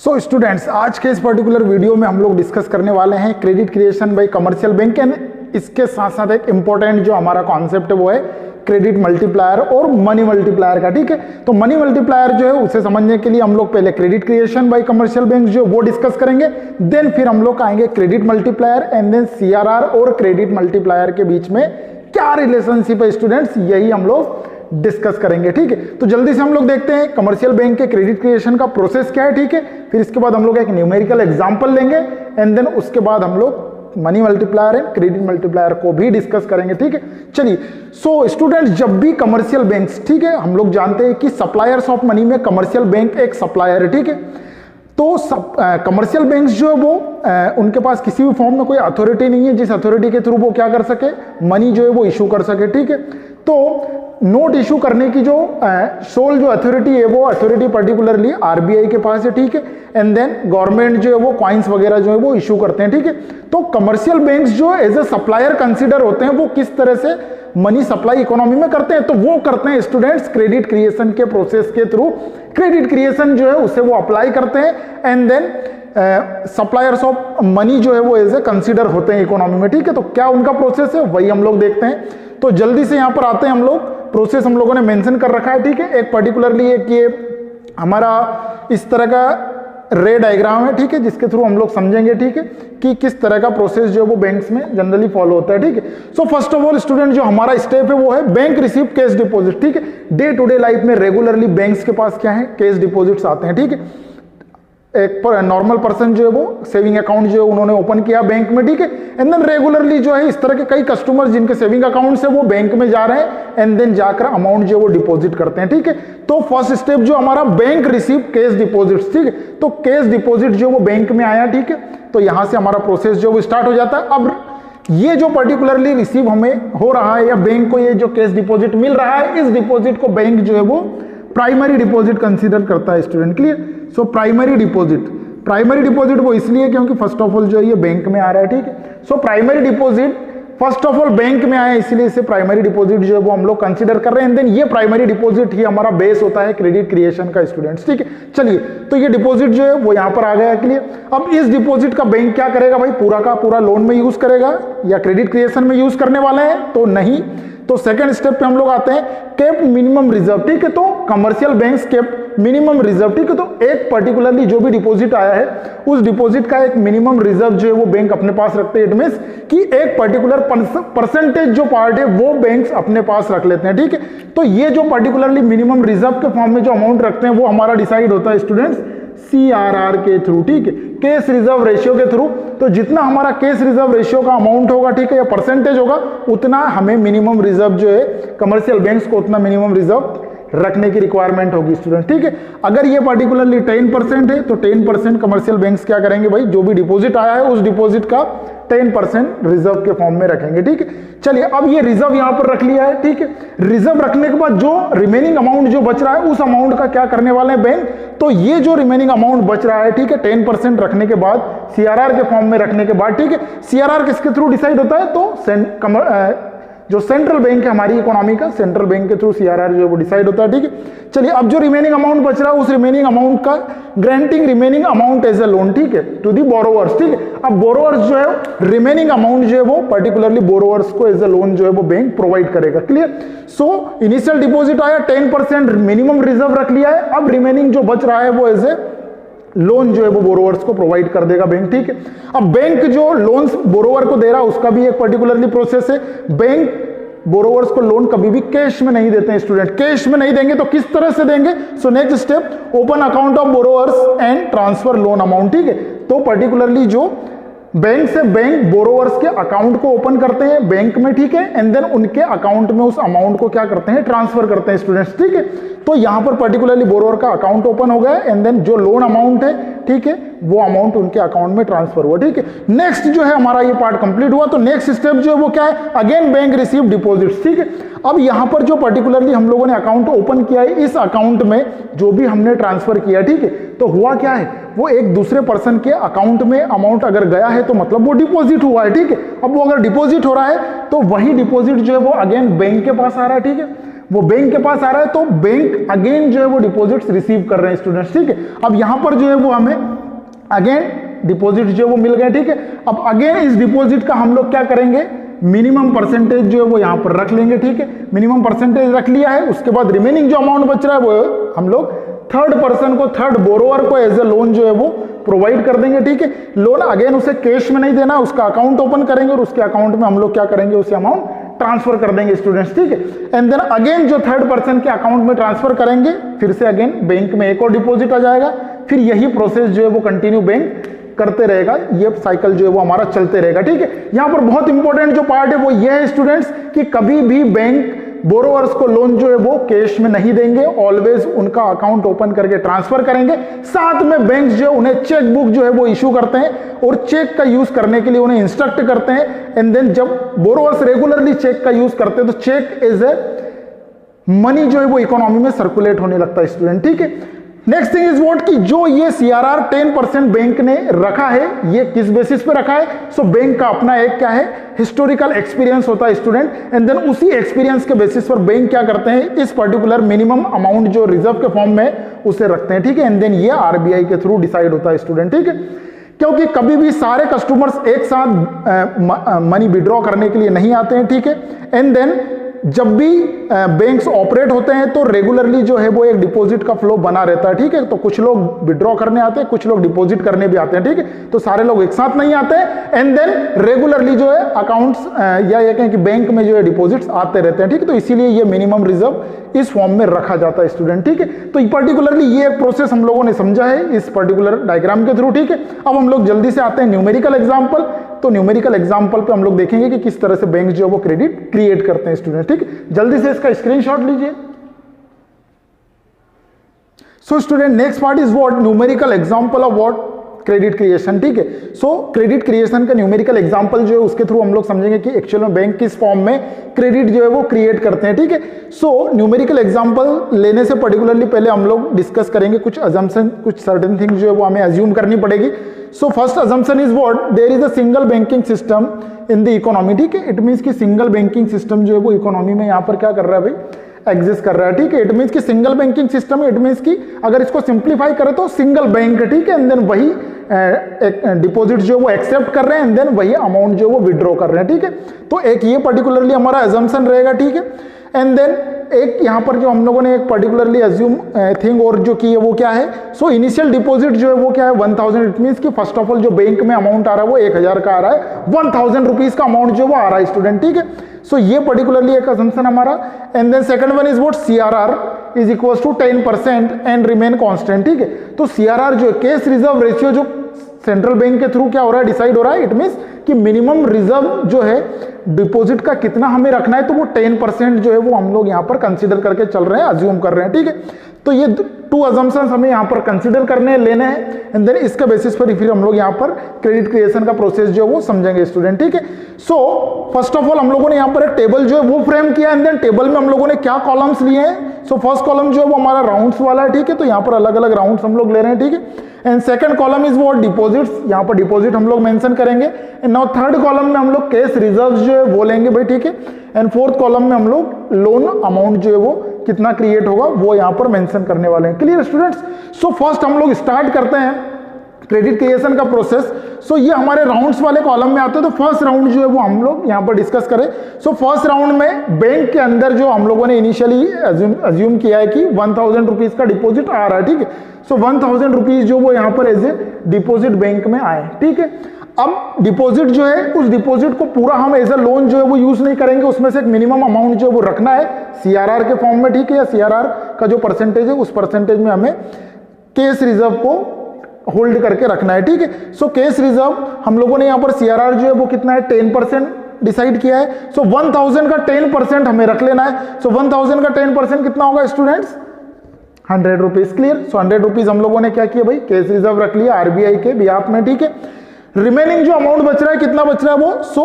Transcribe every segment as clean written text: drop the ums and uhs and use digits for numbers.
So students, आज के इस पर्टिकुलर वीडियो में हम लोग डिस्कस करने वाले हैं credit creation by commercial bank and इसके साथ साथ एक इंपॉर्टेंट जो हमारा कॉन्सेप्ट है वो है क्रेडिट मल्टीप्लायर और मनी मल्टीप्लायर का। ठीक है, तो मनी मल्टीप्लायर जो है उसे समझने के लिए हम लोग पहले credit creation by commercial bank जो वो डिस्कस करेंगे, देन फिर हम लोग आएंगे credit multiplier and then CRR और क्रेडिट मल्टीप्लायर के बीच में क्या रिलेशनशिप है स्टूडेंट्स, यही हम लोग डिस्कस करेंगे। ठीक है, तो जल्दी से हम लोग देखते हैं कमर्शियल बैंक के क्रेडिट क्रिएशन का प्रोसेस क्या है। ठीक है, फिर इसके बाद हम लोग एक न्यूमेरिकल एग्जांपल लेंगे एंड देन उसके बाद हम लोग money multiplier and credit multiplier को भी डिस्कस करेंगे। ठीक है, चलिए। सो स्टूडेंट्स, जब भी कमर्शियल बैंक्स, ठीक है, हम लोग जानते हैं कि सप्लायर्स ऑफ मनी में कमर्शियल बैंक एक सप्लायर है। ठीक है, तो कमर्शियल बैंक्स जो है वो उनके पास किसी भी फॉर्म में कोई अथॉरिटी नहीं है जिस अथॉरिटी के थ्रू वो क्या कर सके, मनी जो है वो इशू कर सके। ठीक है, तो नोट इशू करने की जो सोल जो अथॉरिटी है वो अथॉरिटी पर्टिकुलरली आरबीआई के पास है। ठीक है, एंड देन गवर्नमेंट जो है वो कॉइन्स वगैरह जो है वो इशू करते हैं। ठीक है, तो कमर्शियल बैंक्स जो एज ए सप्लायर कंसीडर होते हैं वो किस तरह से मनी सप्लाई इकोनॉमी में करते हैं, तो वो करते हैं स्टूडेंट्स क्रेडिट क्रिएशन के प्रोसेस के थ्रू। क्रेडिट क्रिएशन जो है उसे वो अप्लाई करते हैं and then suppliers of money जो है वो एज ए कंसीडर होते हैं इकोनॉमी में। ठीक है, तो क्या उनका प्रोसेस है वही हम लोग देखते हैं। तो जल्दी से यहां पर आते हैं हम लोग, प्रोसेस हम लोगों ने मेंशन कर रखा है। ठीक है, एक पर्टिकुलरली एक ये हमारा इस तरह का रे डायग्राम है। ठीक है, जिसके थ्रू हम लोग समझेंगे, ठीक है, कि किस तरह का प्रोसेस जो है वो बैंक्स में जनरली फॉलो होता है। ठीक है, so first of all student जो हमारा स्टेप है वो है बैंक रिसीव कैश डिपॉजिट। ठीक है, डे टू डे लाइफ में रेगुलरली बैंक्स के पास क्या है, कैश डिपॉजिट्स आते हैं। ठीक है, एक नॉर्मल पर्सन जो है वो सेविंग अकाउंट जो है उन्होंने ओपन किया बैंक में। ठीक है, एंड देन रेगुलरली जो है इस तरह के कई कस्टमर जिनके सेविंग अकाउंट है वो बैंक में जा रहे हैं एंड देन जाकर अमाउंट जो है वो डिपॉजिट करते हैं। ठीक है, तो फर्स्ट स्टेप जो हमारा बैंक रिसीव कैश डिपॉजिट्स। ठीक है, तो कैश डिपॉजिट जो वो बैंक में आया। ठीक है, तो यहां से हमारा प्रोसेस जो वो स्टार्ट हो जाता है। अब ये जो पर्टिकुलरली रिसीव हमें हो रहा है या बैंक को ये जो कैश डिपॉजिट मिल रहा है, इस डिपॉजिट को बैंक जो है वो प्राइमरी डिपॉजिट कंसीडर करता है। Student clear? So primary deposit वो इसलिए क्योंकि फर्स्ट ऑफ ऑल जो है ये बैंक में आ रहा है। ठीक है, so primary deposit first of all bank में आया इसलिए इसे प्राइमरी डिपॉजिट जो है वो हम लोग कंसीडर कर रहे हैं। देन ये प्राइमरी डिपॉजिट ही हमारा बेस होता है क्रेडिट क्रिएशन का स्टूडेंट्स। ठीक है, चलिए, तो ये डिपॉजिट जो है वो यहां पर आ गया क्लियर। अब इस डिपॉजिट का बैंक क्या करेगा भाई, पूरा का पूरा लोन में यूज करेगा या क्रेडिट क्रिएशन में यूज करने वाले हैं, तो नहीं। तो सेकंड स्टेप पे हम लोग आते हैं केप मिनिमम रिजर्व। ठीक है, तो commercial banks keep minimum reserve. ठीक है, तो एक पर्टिकुलरली जो भी डिपॉजिट आया है उस डिपॉजिट का एक मिनिमम रिजर्व जो है वो बैंक अपने पास रखते हैं। इट मींस कि एक पर्टिकुलर परसेंटेज जो पार्ट है वो बैंक्स अपने पास रख लेते हैं। ठीक है, तो ये जो पर्टिकुलरली मिनिमम रिजर्व के फॉर्म में जो अमाउंट रखते हैं वो हमारा डिसाइड होता है स्टूडेंट्स सीआरआर के थ्रू। ठीक है, केस रिजर्व रेशियो के थ्रू। तो जितना हमारा केस रिजर्व रेशियो का अमाउंट होगा, ठीक है, या परसेंटेज होगा, उतना हमें मिनिमम रिजर्व जो है कमर्शियल बैंक्स को उतना मिनिमम रिजर्व रखने की रिक्वायरमेंट होगी स्टूडेंट। ठीक है, अगर ये पर्टिकुलरली 10% है तो 10% कमर्शियल बैंक्स क्या करेंगे भाई, जो भी डिपॉजिट आया है उस डिपॉजिट का 10% रिजर्व के फॉर्म में रखेंगे। ठीक है, चलिए, अब ये रिजर्व यहां पर रख लिया है। ठीक है, रिजर्व रखने के बाद जो रिमेनिंग अमाउंट जो बच रहा है उस अमाउंट का क्या करने वाले हैं बैंक, तो ये जो रिमेनिंग अमाउंट बच रहा है, ठीक है, 10% रखने के बाद सीआरआर के फॉर्म में रखने के बाद, ठीक है, सीआरआर किसके थ्रू डिसाइड होता है, तो जो सेंट्रल बैंक है हमारी इकोनॉमी का, सेंट्रल बैंक के थ्रू सीआरआर जो है वो डिसाइड होता है। ठीक है, चलिए, अब जो रिमेनिंग अमाउंट बच रहा है उस रिमेनिंग अमाउंट का granting remaining amount as a loan, ठीक है, टू दी बोरोवर्स। ठीक है, अब बोरोवर्स जो है रिमेनिंग अमाउंट जो है वो पर्टिकुलरली बोरोवर्स को एज ए लोन जो है वो बैंक प्रोवाइड करेगा। क्लियर? सो इनिशियल डिपॉजिट आया, 10% मिनिमम रिजर्व रख लिया है, अब रिमेनिंग जो बच रहा है वो एज ए लोन जो है वो बोरोवर्स को प्रोवाइड कर देगा बैंक। ठीक है, अब बैंक जो लोन्स बोरोवर को दे रहा है उसका भी एक पर्टिकुलरली प्रोसेस है। बैंक बोरोवर्स को लोन कभी भी कैश में नहीं देते हैं स्टूडेंट, कैश में नहीं देंगे तो किस तरह से देंगे। So next step, open account of borrowers and transfer loan amount. ठीक है, तो पर्टिकुलरली जो बैंक से बैंक बोरोवर्स के अकाउंट को ओपन करते हैं बैंक में। ठीक है, एंड देन उनके अकाउंट में उस अमाउंट को क्या करते हैं, ट्रांसफर करते हैं स्टूडेंट्स। ठीक है, तो यहां पर पर्टिकुलरली बोरोवर का अकाउंट ओपन हो गया एंड देन जो लोन अमाउंट है, ठीक है, वो अमाउंट उनके अकाउंट में ट्रांसफर हुआ। ठीक है, नेक्स्ट जो है हमारा ये पार्ट कंप्लीट हुआ, तो नेक्स्ट स्टेप जो है वो क्या है, अगेन बैंक रिसीव डिपॉजिट्स। ठीक है, अब यहां पर जो पर्टिकुलरली हम लोगों ने अकाउंट ओपन किया है, इस अकाउंट में जो भी हमने ट्रांसफर किया, ठीक है, तो हुआ क्या है, वो एक दूसरे पर्सन के अकाउंट में अमाउंट अगर गया है तो मतलब वो डिपॉजिट हुआ है। ठीक है, अब वो अगर डिपॉजिट हो रहा है तो वही डिपॉजिट जो है वो अगेन बैंक के पास आ रहा है। ठीक है, वो बैंक के पास आ रहा है, तो बैंक अगेन जो है वो डिपॉजिट्स रिसीव कर रहे हैं स्टूडेंट्स, ठीक है। अब यहां पर जो है वो हमें अगेन डिपॉजिट जो है वो मिल गए, ठीक है। अब अगेन इस डिपॉजिट का हम लोग क्या करेंगे, मिनिमम परसेंटेज जो है वो यहां पर रख लेंगे, ठीक है। मिनिमम परसेंटेज रख लिया है, उसके बाद रिमेनिंग जो अमाउंट बच रहा है वो हम लोग थर्ड पर्सन को, थर्ड बोरोवर को एज ए लोन जो है वो प्रोवाइड कर देंगे, ठीक है। लोन अगेन उसे कैश में नहीं देना, उसका अकाउंट ओपन करेंगे और उसके अकाउंट में हम लोग क्या करेंगे, उसे अमाउंट ट्रांसफर कर देंगे स्टूडेंट्स, ठीक है। एंड देन अगेन जो थर्ड पर्सन के अकाउंट में ट्रांसफर करेंगे, फिर से अगेन बैंक में एक और डिपॉजिट आ जाएगा, फिर यही प्रोसेस जो है वो कंटिन्यू बैंक करते रहेगा, ये साइकिल जो है वो हमारा चलते रहेगा, ठीक है। यहां पर बहुत इंपॉर्टेंट जो पार्ट है वो ये है स्टूडेंट्स कि कभी भी बैंक बोरोवर्स को लोन जो है वो कैश में नहीं देंगे, ऑलवेज उनका अकाउंट ओपन करके ट्रांसफर करेंगे। साथ में बैंक जो उन्हें चेक बुक जो है वो इशू करते हैं और चेक का यूज करने के लिए उन्हें इंस्ट्रक्ट करते हैं। एंड देन जब बोरोवर्स रेगुलरली चेक का यूज करते हैं तो चेक एज ए मनी जो है वो इकोनॉमी में सर्कुलेट होने लगता है स्टूडेंट, ठीक है। नेक्स्ट थिंग इज व्हाट कि जो ये CRR 10% बैंक ने रखा है, ये किस बेसिस पे रखा है, सो बैंक का अपना एक क्या है, हिस्टोरिकल एक्सपीरियंस होता है स्टूडेंट। एंड देन उसी एक्सपीरियंस के बेसिस पर बैंक क्या करते हैं, इस पर्टिकुलर मिनिमम अमाउंट जो रिजर्व के फॉर्म में उसे रखते हैं, ठीक है। एंड देन ये RBI के थ्रू डिसाइड होता है स्टूडेंट, ठीक है। क्योंकि कभी भी सारे कस्टमर्स एक साथ मनी विड्रॉ करने के लिए नहीं आते हैं, ठीक है। एंड देन जब भी बैंक्स ऑपरेट होते हैं तो रेगुलरली जो है वो एक डिपॉजिट का फ्लो बना रहता है, ठीक है। तो कुछ लोग विड्रॉ करने आते हैं, कुछ लोग डिपॉजिट करने भी आते हैं, ठीक है। तो सारे लोग एक साथ नहीं आते हैं। एंड देन रेगुलरली जो है अकाउंट्स या ये कहें कि बैंक में जो है डिपॉजिट्स आते रहते हैं, ठीक है। तो इसीलिए ये मिनिमम रिजर्व इस फॉर्म में रखा जाता है स्टूडेंट, ठीक है। तो पर्टिकुलरली ये एक प्रोसेस हम लोगों ने समझा है इस पर्टिकुलर डायग्राम के थ्रू, ठीक है। अब हम लोग जल्दी से आते हैं न्यूमेरिकल एग्जाम्पल। तो न्यूमेरिकल एग्जाम्पल पे हम लोग देखेंगे कि किस तरह से बैंक जो है वो क्रेडिट क्रिएट करते हैं स्टूडेंट, ठीक है। जल्दी से इसका स्क्रीनशॉट लीजिए। So student next part is what, numerical example of what, credit creation, ठीक है। सो क्रेडिट क्रिएशन का न्यूमेरिकल एग्जांपल जो है उसके थ्रू हम लोग समझेंगे कि एक्चुअल में बैंक किस फॉर्म में क्रेडिट जो है वो क्रिएट करते हैं, ठीक है। सो न्यूमेरिकल एग्जांपल लेने से पर्टिकुलरली पहले हम लोग डिस्कस करेंगे कुछ अजम्पशन, कुछ सर्टेन थिंग्स जो है वो हमें अज्यूम करनी पड़ेगी। So first assumption is what, there is a single banking system in the economy, ठीक है। इट मींस कि सिंगल बैंकिंग सिस्टम जो है वो इकोनॉमी में यहाँ पर क्या कर रहा है भाई, एग्जिस्ट कर रहा है, ठीक है। इट मींस कि single banking system, it means कि अगर इसको सिंप्लीफाई करें तो सिंगल बैंक, ठीक है। एंड देन वही डिपॉजिट जो वो एक्सेप्ट कर रहे हैं एंड देन वही अमाउंट जो वो विड्रॉ कर रहे हैं, ठीक है। तो एक ये पर्टिकुलरली हमारा अजम्पशन रहेगा, ठीक है। एंड देन एक यहाँ पर जो हम लोगों ने एक पर्टिकुलरली अज्यूम थिंग और जो की है वो क्या है, सो इनिशियल डिपॉजिट जो है वो क्या है 1000। इट मींस कि फर्स्ट ऑफ ऑल जो बैंक में अमाउंट आ रहा है वो 1000 का आ रहा है, 1000 रुपीज का अमाउंट जो वो आ रहा है स्टूडेंट, ठीक है। सो ये पर्टिकुलरली एक अजम्पशन हमारा। And then second one is what, CRR is equal to 10% and remain constant, ठीक है। तो CRR जो कैश रिजर्व रेशियो जो सेंट्रल बैंक के थ्रू क्या हो रहा है, डिसाइड हो रहा है। इट मींस कि मिनिमम रिजर्व जो है डिपॉजिट का कितना हमें रखना है, तो वो 10% जो है वो हम लोग यहाँ पर कंसीडर करके चल रहे हैं, अज्यूम कर रहे हैं, ठीक है। तो ये 2 अजम्पशंस हमें यहाँ पर कंसीडर करने लेने हैं एंड देन इसके बेसिस पर फिर हम लोग यहाँ पर क्रेडिट क्रिएशन का प्रोसेस जो है वो समझेंगे स्टूडेंट, ठीक है। सो फर्स्ट ऑफ ऑल हम लोगों ने यहाँ पर एक टेबल जो है वो फ्रेम किया एंड देन टेबल में हम लोगों ने क्या कॉलम्स लिए हैं। सो फर्स्ट कॉलम जो है वो हमारा राउंड्स वाला है, ठीक है। तो यहाँ पर अलग अलग राउंड्स हम लोग ले रहे हैं, ठीक है। And second column is what, deposits, यहाँ पर डिपॉजिट हम लोग मेंशन करेंगे। एंड नाउ थर्ड कॉलम में हम लोग कैश रिजर्व्स जो है वो लेंगे भाई, ठीक है। एंड फोर्थ कॉलम में हम लोग लोन अमाउंट जो है वो कितना क्रिएट होगा वो यहाँ पर मेंशन करने वाले हैं। Clear students. सो फर्स्ट हम लोग स्टार्ट करते हैं क्रेडिट क्रिएशन का प्रोसेस। सो ये हमारे राउंड्स वाले कॉलम में आते हैं। तो फर्स्ट राउंड जो है वो हम लोग यहाँ पर डिस्कस करें। सो फर्स्ट राउंड में बैंक के अंदर जो हम लोगों ने इनिशियली अज्यूम किया है कि 1000 रुपीज का डिपॉजिट आ रहा है, ठीक है। सो 1000 रुपीज जो वो यहाँ पर एज ए डिपॉजिट बैंक में आए, ठीक है। अब डिपॉजिट जो है उस डिपॉजिट को पूरा हम एज ए लोन जो है वो यूज नहीं करेंगे, उसमें से एक मिनिमम अमाउंट जो है वो रखना है CRR के फॉर्म में, ठीक है। या CRR का जो परसेंटेज है उस परसेंटेज में हमें कैश रिजर्व को होल्ड करके रखना है, ठीक है। सो कैश रिजर्व हम लोगों ने यहाँ पर CRR जो है वो कितना है 10% डिसाइड किया है। सो 1000 का 10% हमें रख लेना है। सो 1000 का 10% कितना होगा स्टूडेंट्स, 100 रुपीज। क्लियर। सो 100 रुपीज हम लोगों ने क्या किया भाई, कैश रिजर्व रख लिया RBI के बिहाफ में, ठीक है। रिमेनिंग जो अमाउंट बच रहा है कितना बच रहा है वो, सो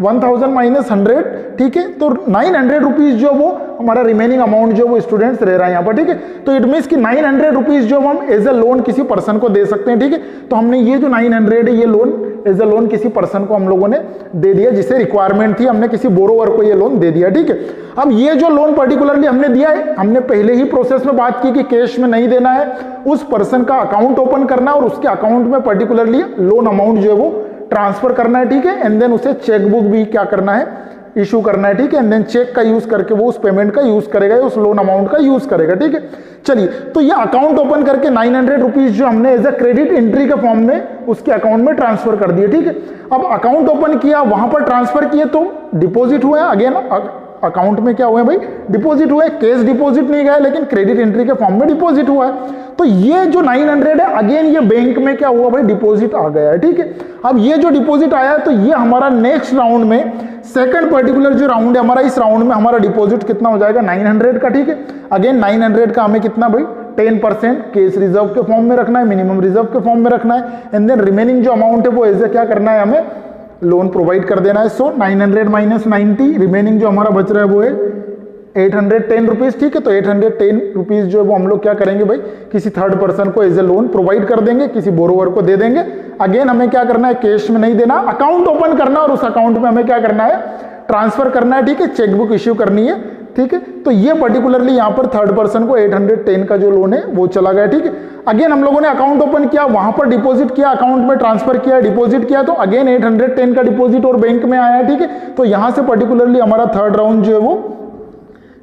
1000 माइनस 100, ठीक है, तो 900 रुपीज जो वो हमारा रिमेनिंग अमाउंट जो वो स्टूडेंट्स रह रहा है यहाँ पर, ठीक है। तो इट मीन्स कि 900 रुपीज जो हम एज अ लोन किसी पर्सन को दे सकते हैं, ठीक है। तो हमने ये जो 900 है ये लोन एज अ लोन किसी पर्सन को हम लोगों ने दे दिया, जिसे रिक्वायरमेंट थी, हमने किसी बोरोवर को ये लोन दे दिया, ठीक है। अब ये जो लोन पर्टिकुलरली हमने दिया है, हमने पहले ही प्रोसेस में बात की कि कैश में नहीं देना है, उस पर्सन का अकाउंट ओपन करना है और उसके अकाउंट में पर्टिकुलरली लोन अमाउंट जो है वो ट्रांसफर करना है, ठीक है। एंड देन उसे चेक बुक भी क्या करना है, इशू करना है, ठीक है। एंड देन चेक का यूज करके वो उस पेमेंट का यूज करेगा, उस लोन अमाउंट का यूज करेगा, ठीक है। चलिए, तो ये अकाउंट ओपन करके 900 रुपीज जो हमने एज अ क्रेडिट एंट्री के फॉर्म में उसके अकाउंट में ट्रांसफर कर दिए, ठीक है। अब अकाउंट ओपन किया, वहां पर ट्रांसफर किए तो डिपॉजिट हुआ है, अगेन अकाउंट में क्या हुआ है भाई, डिपॉजिट हुआ है। कैश डिपॉजिट नहीं गया लेकिन क्रेडिट एंट्री के फॉर्म में डिपॉजिट हुआ है। तो ये जो 900 है अगेन ये बैंक में क्या हुआ भाई, डिपॉजिट आ गया है, ठीक है। अब ये जो डिपॉजिट आया तो ये हमारा नेक्स्ट राउंड में, सेकंड पर्टिकुलर जो राउंड है हमारा, इस राउंड में हमारा डिपॉजिट कितना हो जाएगा 900 का, ठीक है। अगेन 900 का हमें कितना भाई 10% कैश रिजर्व के फॉर्म में रखना है, मिनिमम रिजर्व के फॉर्म में रखना है। एंड देन रिमेनिंग जो अमाउंट है वो एज क्या करना है, हमें लोन प्रोवाइड कर देना है। सो 900 माइनस 90, रिमेनिंग जो हमारा बच रहा है वो है 810 रुपीज, ठीक है। तो 810 रुपीज जो है वो हम लोग क्या करेंगे भाई, किसी थर्ड पर्सन को एज ए लोन प्रोवाइड कर देंगे, किसी बोरोवर को दे देंगे। अगेन हमें क्या करना है, कैश में नहीं देना, अकाउंट ओपन करना और उस अकाउंट में हमें क्या करना है, ट्रांसफर करना है, ठीक है। चेकबुक इश्यू करनी है, ठीक है। तो ये पर्टिकुलरली यहाँ पर थर्ड पर्सन को 810 का जो लोन है वो चला गया, ठीक है। अगेन हम लोगों ने अकाउंट ओपन किया, वहां पर डिपॉजिट किया, अकाउंट में ट्रांसफर किया, डिपॉजिट किया, तो अगेन 810 का डिपॉजिट और बैंक में आया, ठीक है। तो यहां से पर्टिकुलरली हमारा थर्ड राउंड जो है वो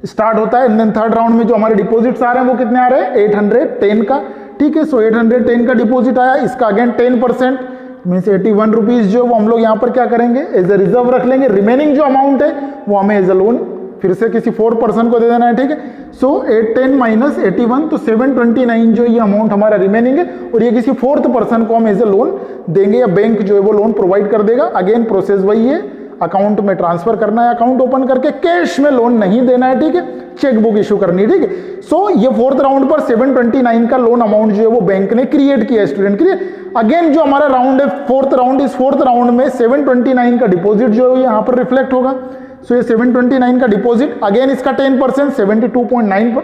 स्टार्ट होता है। एंड देन थर्ड राउंड में जो हमारे डिपॉजिट्स आ रहे हैं वो कितने आ रहे हैं, 810 का, ठीक है। सो 810 का डिपॉजिट आया, इसका अगेन 10% मीन्स 81 रुपीज जो वो हम लोग यहाँ पर क्या करेंगे, एज ए रिजर्व रख लेंगे। रिमेनिंग जो अमाउंट है वो हमें एज ए लोन फिर से किसी फोर्थ पर्सन को दे देना है, ठीक है। सो 810 माइनस 81, तो 729 जो ये अमाउंट हमारा रिमेनिंग है, और ये किसी फोर्थ पर्सन को हम एज ए लोन देंगे, या बैंक जो है वो लोन प्रोवाइड कर देगा। अगेन प्रोसेस वही है, अकाउंट में ट्रांसफर करना है, अकाउंट ओपन करके कैश में लोन नहीं देना है, ठीक है। चेकबुक इशू करनी है, ठीक है। सो ये फोर्थ राउंड पर 729 का लोन अमाउंट जो है वो बैंक ने क्रिएट किया स्टूडेंट के लिए। अगेन जो हमारा राउंड है फोर्थ राउंड, इस फोर्थ राउंड में 729 का डिपॉजिट जो है यहाँ पर रिफ्लेक्ट होगा। सो ये 729 का डिपॉजिट, अगेन इसका 10% 72.9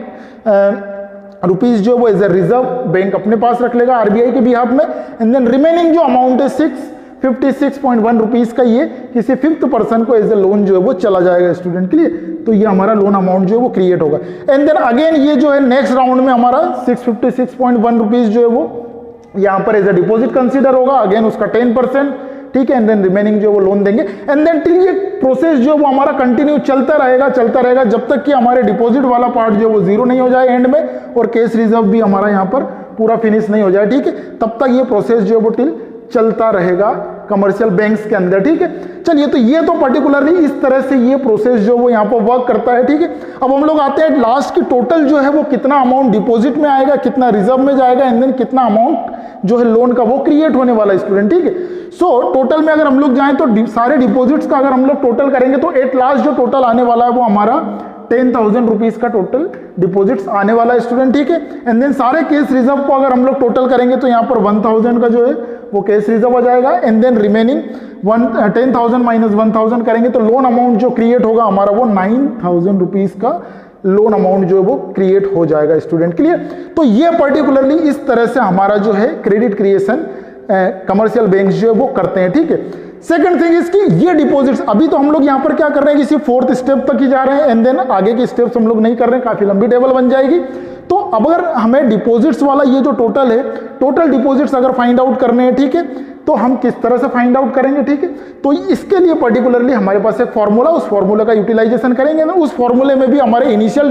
रुपीज जो वो एज ए रिजर्व बैंक अपने पास रख लेगा आरबीआई के बिहाफ में। एंड देन रिमेनिंग जो अमाउंट है 656.1 रुपीज का, ये किसी फिफ्थ पर्सन को एज ए लोन जो है वो चला जाएगा स्टूडेंट के लिए। तो ये हमारा लोन अमाउंट जो है वो क्रिएट होगा। एंड देन अगेन ये जो है नेक्स्ट राउंड में हमारा 656.1 रुपीज जो है वो यहाँ पर एज ए डिपॉजिट कंसीडर होगा, अगेन उसका 10%, ठीक है। एंड देन रिमेनिंग जो वो लोन देंगे। एंड देन टिल ये प्रोसेस जो वो हमारा कंटिन्यू चलता रहेगा जब तक कि हमारे डिपॉजिट वाला पार्ट जो वो जीरो नहीं हो जाए एंड में, और कैश रिजर्व भी हमारा यहाँ पर पूरा फिनिश नहीं हो जाए, ठीक है। तब तक ये प्रोसेस जो वो टिल चलता रहेगा कमर्शियल बैंक्स के अंदर, ठीक है। चलिए, तो ये तो पर्टिकुलरली इस तरह से ये प्रोसेस जो वो यहाँ पर वर्क करता है, ठीक है। अब हम लोग आते हैं लास्ट की टोटल जो है वो कितना अमाउंट डिपॉजिट में आएगा, कितना रिजर्व में जाएगा, एंड देन कितना अमाउंट जो है लोन का वो क्रिएट होने वाला है स्टूडेंट, ठीक है। सो टोटल में अगर हम लोग जाएं तो सारे डिपॉजिट्स का अगर हम लोग टोटल करेंगे तो एट लास्ट जो टोटल आने वाला है वो हमारा 10,000 रुपीज का टोटल डिपॉजिट्स आने वाला है स्टूडेंट, ठीक है। एंड देन सारे कैश रिजर्व को अगर हम लोग टोटल करेंगे तो यहाँ पर 1000 का जो है वो कैश रिजर्व हो जाएगा। एंड देन रिमेनिंग 10,000 माइनस 1000 करेंगे तो लोन अमाउंट जो क्रिएट होगा हमारा वो 9,000 रुपीज का लोन अमाउंट जो है वो क्रिएट हो जाएगा स्टूडेंट के लिए। तो ये पर्टिकुलरली इस तरह से हमारा जो है क्रेडिट क्रिएशन कमर्शियल बैंक्स जो है वो करते हैं, ठीक है। सेकंड थिंग इसकी ये डिपॉजिट्स, अभी तो हम लोग यहाँ पर क्या कर रहे हैं, किसी फोर्थ स्टेप तक ही जा रहे हैं, एंड देन आगे के स्टेप्स हम लोग नहीं कर रहे हैं, काफी लंबी टेबल बन जाएगी। तो अब अगर हमें डिपॉजिट्स वाला ये जो टोटल है, टोटल डिपॉजिट्स अगर फाइंड आउट करने हैं, ठीक है, तो हम किस तरह से फाइंड आउट करेंगे, ठीक है। तो इसके लिए पर्टिकुलरली हमारे पास एक फॉर्मूला, उस फॉर्मूला का यूटिलाइजेशन करेंगे ना। उस फॉर्मूले में भी हमारे इनिशियल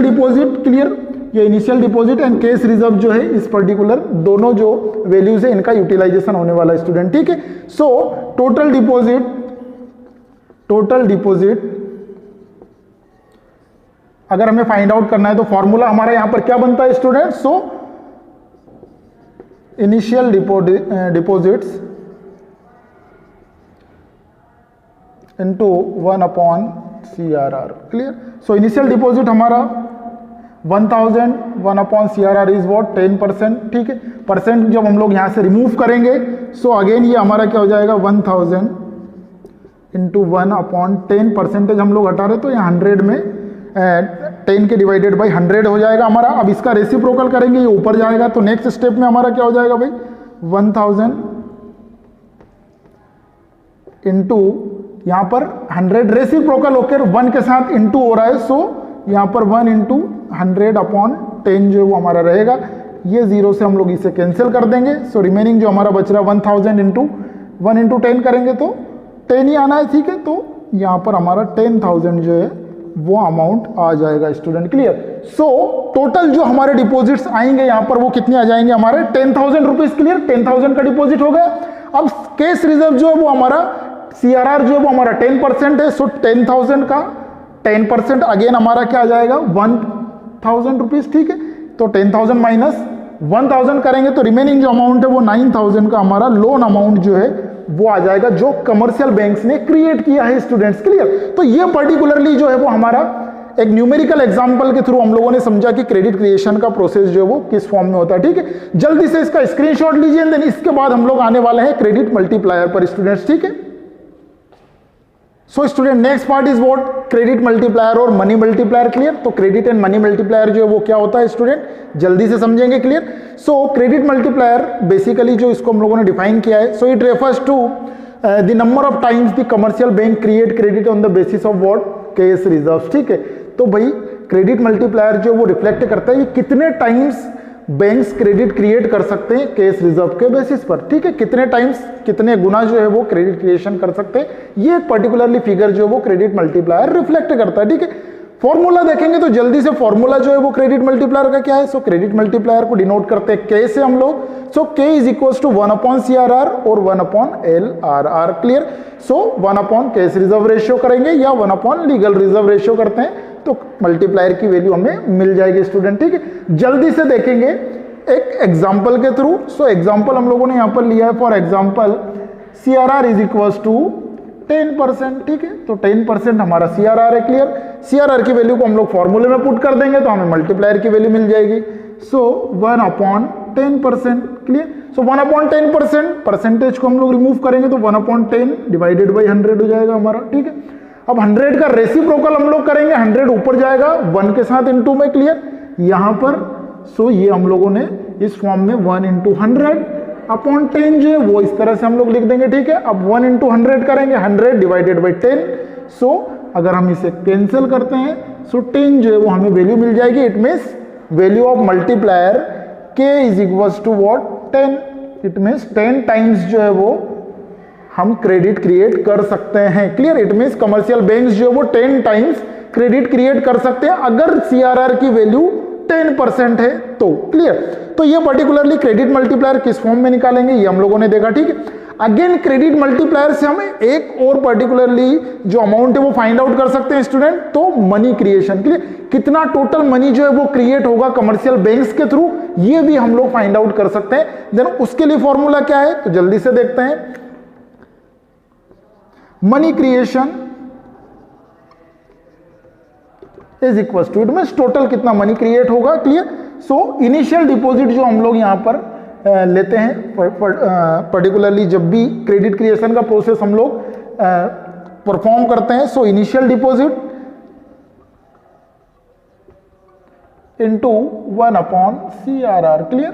डिपॉजिट क्लियर, ये initial deposit and cash reserve जो है इस पर्टिकुलर दोनों जो वैल्यूज है इनका यूटिलाइजेशन होने वाला है स्टूडेंट, ठीक है। सो टोटल डिपॉजिट अगर हमें फाइंड आउट करना है तो फॉर्मूला हमारा यहां पर क्या बनता है student. So initial deposits into 1/CRR, clear. So initial deposit हमारा 1000, 1/CRR इज वॉट 10%, ठीक है। परसेंट जब हम लोग यहां से रिमूव करेंगे सो अगेन ये हमारा क्या हो जाएगा 1000 इंटू 1/10 परसेंटेज हम लोग हटा रहे तो यहाँ 100 में 10 के डिवाइडेड बाई 100 हो जाएगा हमारा। अब इसका रेसिप्रोकल करेंगे, ये ऊपर जाएगा तो नेक्स्ट स्टेप में हमारा क्या हो जाएगा भाई 1000 इंटू यहाँ पर 100 रेसिप्रोकल होकर 1 के साथ इंटू हो रहा है, सो यहाँ पर 1 इंटू 100/10 जो है वो हमारा रहेगा। ये 0 से हम लोग इसे कैंसिल कर देंगे, सो रिमेनिंग जो हमारा बच रहा है 1000 इंटू 1 इंटू 10 करेंगे तो 10 ही आना है, ठीक है। तो यहाँ पर हमारा 10,000 जो है वो अमाउंट आ जाएगा स्टूडेंट, क्लियर। सो टोटल जो हमारे डिपॉजिट्स आएंगे यहाँ पर वो कितने आ जाएंगे हमारे 10,000 रुपीज, क्लियर। 10,000 का डिपॉजिट हो गया। अब कैश रिजर्व जो है वो हमारा CRR जो है वो हमारा 10% है, सो 10,000 का 10% अगेन हमारा क्या आ जाएगा 1,000 रुपीज, ठीक है। तो 10,000 माइनस 1,000 करेंगे तो रिमेनिंग जो अमाउंट है वो 9,000 का हमारा लोन अमाउंट जो है वो आ जाएगा, जो कमर्शियल बैंक्स ने क्रिएट किया है स्टूडेंट्स, क्लियर। तो ये पर्टिकुलरली जो है वो हमारा एक न्यूमेरिकल एग्जांपल के थ्रू हम लोगों ने समझा कि क्रेडिट क्रिएशन का प्रोसेस जो है वो किस फॉर्म में होता है, ठीक है। जल्दी से इसका स्क्रीनशॉट लीजिए, देन इसके बाद हम लोग आने वाले हैं क्रेडिट मल्टीप्लायर पर स्टूडेंट्स, ठीक है। So student next part is what credit multiplier और मनी मल्टीप्लायर, क्लियर। तो क्रेडिट एंड मनी मल्टीप्लायर जो है वो क्या होता है स्टूडेंट, जल्दी से समझेंगे, clear. So credit multiplier basically जो इसको हम लोगों ने डिफाइन किया है, so it refers to the number of times the commercial bank create credit on the basis of what cash reserve, ठीक है। तो भाई क्रेडिट मल्टीप्लायर जो वो रिफ्लेक्ट करता है ये कितने टाइम्स बैंक्स क्रेडिट क्रिएट कर सकते हैं कैश रिजर्व के बेसिस पर, ठीक है। कितने टाइम्स कितने गुना जो है वो क्रेडिट क्रिएशन कर सकते हैं, ये पर्टिकुलरली फिगर जो है वो क्रेडिट मल्टीप्लायर रिफ्लेक्ट करता है, ठीक है। फॉर्मूला देखेंगे तो जल्दी से फॉर्मूला जो है वो क्रेडिट मल्टीप्लायर का क्या है, सो क्रेडिट मल्टीप्लायर को डिनोट करते हैं K से हम लोग, so K is equals to 1/CRR और 1/LRR, clear. So 1/ cash reserve ratio करेंगे या 1/ लीगल रिजर्व रेशियो करते हैं तो मल्टीप्लायर की वैल्यू हमें मिल जाएगी स्टूडेंट, ठीक है। जल्दी से देखेंगे एक एग्जांपल के थ्रू। सो एग्जांपल हम लोगों ने यहां पर लिया है, for example CRR is equals to 10%, ठीक है। तो 10% हमारा CRR है, क्लियर। CRR की वैल्यू को हम लोग फॉर्मूले में पुट कर देंगे तो हमें मल्टीप्लायर की वैल्यू मिल जाएगी, सो 1/10%, क्लियर। सो 1/10% परसेंटेज को हम लोग रिमूव करेंगे तो 1/10 डिवाइडेड बाई 100 हो जाएगा हमारा, ठीक है। अब 100 का रेसिप्रोकल हम लोग करेंगे, 100 ऊपर जाएगा 1 के साथ इंटू में, क्लियर। यहां पर सो ये हम लोगों ने इस फॉर्म में 1 इंटू 100/10 जो है वो इस तरह से हम लोग लिख देंगे, ठीक है। अब 1 इंटू 100 करेंगे, 100 डिवाइडेड बाई 10, सो अगर हम इसे कैंसिल करते हैं सो 10 जो है वो हमें वैल्यू मिल जाएगी। It means value of multiplier K is equals to what 10, it means 10 times जो है वो हम क्रेडिट क्रिएट कर सकते हैं, clear. It means commercial banks जो है वो 10 टाइम्स क्रेडिट क्रिएट कर सकते हैं अगर CRR की वैल्यू 10% है तो, क्लियर। तो ये पर्टिकुलरली क्रेडिट मल्टीप्लायर किस फॉर्म में निकालेंगे ये हम लोगों ने देखा, ठीक है। अगेन क्रेडिट मल्टीप्लायर से हम एक और पर्टिकुलरली जो अमाउंट है वो फाइंड आउट कर सकते हैं स्टूडेंट, तो मनी क्रिएशन, क्लियर। कितना टोटल मनी जो है वो क्रिएट होगा कमर्शियल बैंक्स के थ्रू, ये भी हम लोग फाइंड आउट कर सकते हैं। देन उसके लिए फॉर्मूला क्या है तो जल्दी से देखते हैं। Money creation is equal to, it means total कितना मनी क्रिएट होगा, क्लियर। सो इनिशियल डिपॉजिट जो हम लोग यहां पर लेते हैं पर्टिकुलरली जब भी क्रेडिट क्रिएशन का प्रोसेस हम लोग परफॉर्म करते हैं, सो initial deposit into 1/CRR, clear.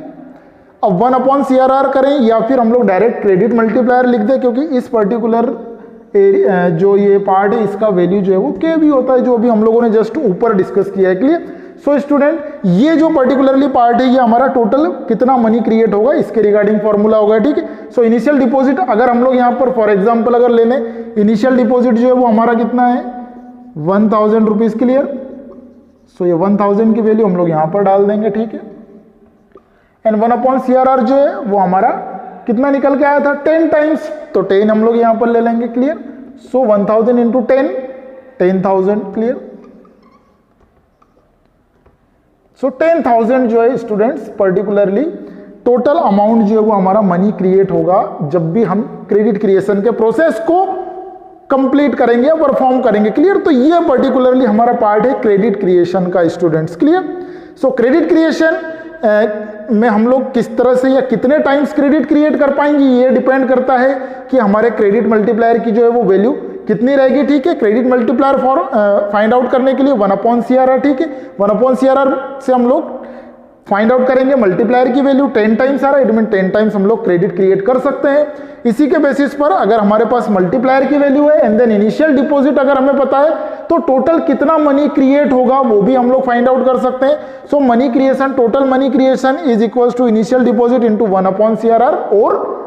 अब 1/CRR करें या फिर हम लोग डायरेक्ट क्रेडिट मल्टीप्लायर लिख दें, क्योंकि इस पर्टिकुलर जो ये पार्ट है इसका वैल्यू जो है वो K भी होता है, जो अभी हम लोगों ने जस्ट ऊपर डिस्कस किया है, क्लियर। सो स्टूडेंट ये जो पर्टिकुलरली पार्ट है ये हमारा टोटल कितना मनी क्रिएट होगा इसके रिगार्डिंग फॉर्मूला होगा, ठीक है। सो इनिशियल डिपॉजिट अगर हम लोग यहाँ पर फॉर एग्जांपल अगर ले लें, इनिशियल डिपॉजिट जो है वो हमारा कितना है 1,000 रुपीज, क्लियर। सो ये 1,000 की वैल्यू हम लोग यहाँ पर डाल देंगे, ठीक है। एंड 1/CRR जो है वो हमारा कितना निकल के आया था 10 टाइम्स, तो 10 हम लोग यहां पर ले लेंगे, क्लियर। सो 1,000 इंटू 10 10,000, क्लियर। सो 10,000 जो है स्टूडेंट्स पर्टिकुलरली टोटल अमाउंट जो है वो हमारा मनी क्रिएट होगा जब भी हम क्रेडिट क्रिएशन के प्रोसेस को कंप्लीट करेंगे या परफॉर्म करेंगे, क्लियर। तो ये पर्टिकुलरली हमारा पार्ट है क्रेडिट क्रिएशन का students, clear. So credit creation में हम लोग किस तरह से या कितने टाइम्स क्रेडिट क्रिएट कर पाएंगे ये डिपेंड करता है कि हमारे क्रेडिट मल्टीप्लायर की जो है वो वैल्यू कितनी रहेगी, ठीक है, credit multiplier for find out करने के लिए 1/CRR, ठीक है, 1/CRR से हम लोग फाइंड आउट करेंगे मल्टीप्लायर की वैल्यू 10 टाइम्स आ रहा है, इट मीन 10 टाइम्स हम लोग क्रेडिट क्रिएट कर सकते हैं। इसी के बेसिस पर अगर हमारे पास मल्टीप्लायर की वैल्यू है एंड देन इनिशियल डिपॉजिट अगर हमें पता है तो टोटल कितना मनी क्रिएट होगा वो भी हम लोग फाइंड आउट कर सकते हैं। So money creation, total money creation is equals to initial deposit into 1/CRR और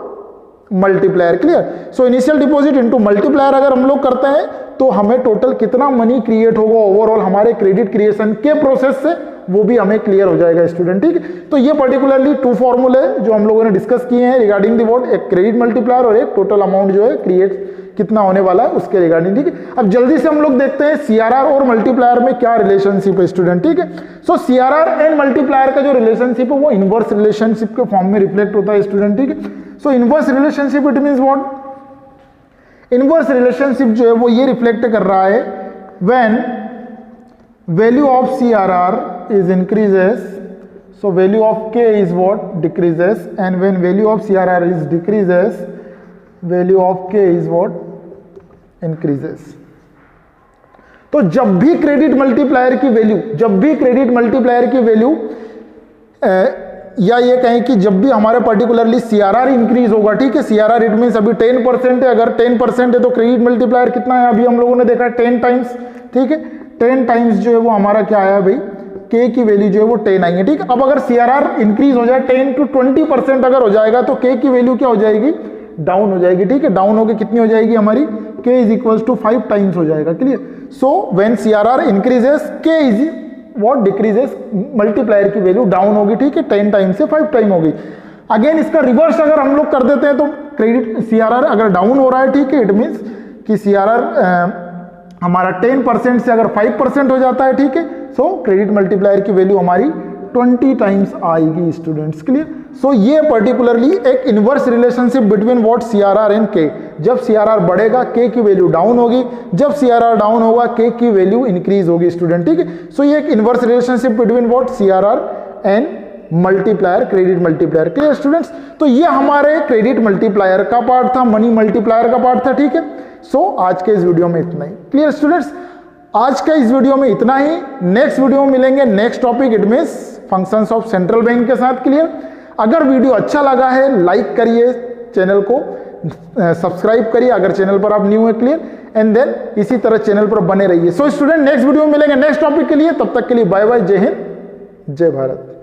multiplier, clear. So initial deposit into multiplier अगर हम लोग करते हैं तो हमें टोटल कितना मनी क्रिएट होगा ओवरऑल हमारे क्रेडिट क्रिएशन के प्रोसेस से वो भी हमें क्लियर हो जाएगा स्टूडेंट, ठीक है। तो ये पर्टिकुलरली 2 फॉर्मूले जो हम लोगों ने डिस्कस किए हैं रिगार्डिंग दी व्हाट, एक क्रेडिट मल्टीप्लायर और एक टोटल अमाउंट जो है क्रिएट कितना होने वाला है उसके रिगार्डिंग, ठीक है। अब जल्दी से हम लोग देखते हैं सीआरआर और मल्टीप्लायर में क्या रिलेशनशिप है स्टूडेंट, ठीक है। सो सीआरआर एंड मल्टीप्लायर का जो रिलेशनशिप है वो इनवर्स रिलेशनशिप के फॉर्म में रिफ्लेक्ट होता है स्टूडेंट, ठीक है। सो inverse relationship it means what, inverse relationship जो है वो ये रिफ्लेक्ट कर रहा है when value of CRR is increases, so value of k is what, decreases, and when value of CRR is decreases value of k is what, increases। तो जब भी क्रेडिट मल्टीप्लायर की वैल्यू, जब भी क्रेडिट मल्टीप्लायर की value या ये कहें कि जब भी हमारे पर्टिकुलरली सीआरआर इंक्रीज होगा, ठीक है, सीआरआर इट मींस अभी 10% है, अगर 10% है तो क्रेडिट मल्टीप्लायर कितना है, अभी हम लोगों ने देखा 10 टाइम्स, ठीक है, 10 टाइम्स जो है वो हमारा क्या आया भाई, k की वैल्यू जो है वो 10 आई है, ठीक है। अब अगर सीआरआर इंक्रीज हो जाए 10 to 20% अगर हो जाएगा तो k की वैल्यू क्या हो जाएगी, डाउन हो जाएगी, ठीक है। डाउन होकर कितनी हो जाएगी हमारी, k is equals to 5 times हो जाएगा, clear. So when CRR increases k is what decreases, multiplier की वैल्यू डाउन होगी, ठीक है, 10 टाइम से 5 टाइम होगी। अगेन इसका रिवर्स अगर हम लोग कर देते हैं तो क्रेडिट सीआरआर अगर डाउन हो रहा है, ठीक है, इट मीन्स कि सीआरआर हमारा 10% से अगर 5% हो जाता है, ठीक है, सो क्रेडिट मल्टीप्लायर की वैल्यू हमारी 20 टाइम्स आएगी स्टूडेंट्स, क्लियर। सो ये पर्टिकुलरली एक inverse relationship between what, CRR and के। जब सीआरआर बढ़ेगा k की वैल्यू डाउन होगी, जब सीआरआर डाउन होगा k की वैल्यू इंक्रीज होगी स्टूडेंट, ठीक है। सो ये एक inverse relationship between what, CRR and multiplier, credit multiplier, clear students. तो ये हमारे क्रेडिट मल्टीप्लायर का पार्ट था, मनी मल्टीप्लायर का पार्ट था, ठीक है। सो आज के इस वीडियो में इतना ही, क्लियर स्टूडेंट्स। आज का इस वीडियो में इतना ही, नेक्स्ट वीडियो में मिलेंगे next topic it means functions of central bank के साथ, क्लियर। अगर वीडियो अच्छा लगा है लाइक करिए, चैनल को सब्सक्राइब करिए अगर चैनल पर आप न्यू है, क्लियर, एंड देन इसी तरह चैनल पर बने रहिए। सो स्टूडेंट नेक्स्ट वीडियो में मिलेंगे नेक्स्ट टॉपिक के लिए, तब तक के लिए बाय बाय, जय हिंद, जय भारत।